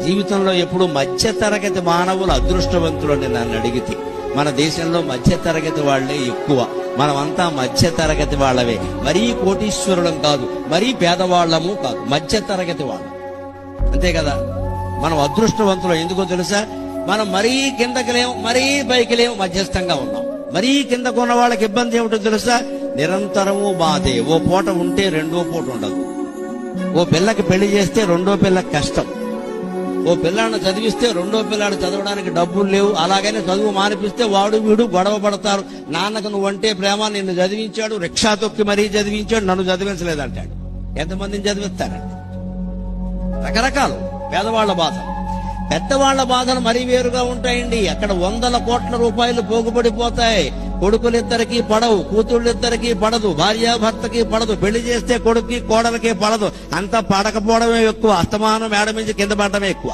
జీవితంలో ఎప్పుడు మధ్య తరగతి మానవులు అదృష్టవంతులని నన్ను అడిగితే మన దేశంలో మధ్య తరగతి వాళ్లే ఎక్కువ. మనమంతా మధ్య తరగతి వాళ్ళవే. మరీ కోటీశ్వరులం కాదు, మరీ పేదవాళ్లము కాదు, మధ్య తరగతి వాళ్ళం. అంతే కదా. మనం అదృష్టవంతులం. ఎందుకో తెలుసా? మనం మరీ కిందకి లేవు, మరీ పైకి లేవు, మధ్యస్థంగా ఉన్నాం. మరీ కిందకు ఉన్న వాళ్ళకి ఇబ్బంది ఏమిటో తెలుసా? నిరంతరము బాధే. ఓ పూట ఉంటే రెండో పూట ఉండదు. ఓ పిల్లకి పెళ్లి చేస్తే రెండో పిల్లకి కష్టం. ఓ పిల్లాడిని చదివిస్తే రెండో పిల్లాడు చదవడానికి డబ్బులు లేవు. అలాగనే చదువు మానిపిస్తే వాడు వీడు గొడవ పడతారు. నాన్నకు నువ్వంటే ప్రేమ, నిన్ను చదివించాడు, రిక్షా తొక్కి మరీ చదివించాడు, నన్ను చదివించలేదంటాడు. ఎంతమందిని చదివిస్తారండి? రకరకాలు పేదవాళ్ల బాధ. పెద్దవాళ్ల బాధలు మరీ వేరుగా ఉంటాయండి. అక్కడ 100 కోట్ల రూపాయలు పోగుపడిపోతాయి. కొడుకులిద్దరికీ పడవు, కూతుళ్ళిద్దరికీ పడదు, భార్యాభర్తకి పడదు. పెళ్లి చేస్తే కొడుక్కి కోడలకి పడదు. అంతా పడకపోవడమే ఎక్కువ, అస్తమానం మేడ నుంచి కింద పడటమే ఎక్కువ.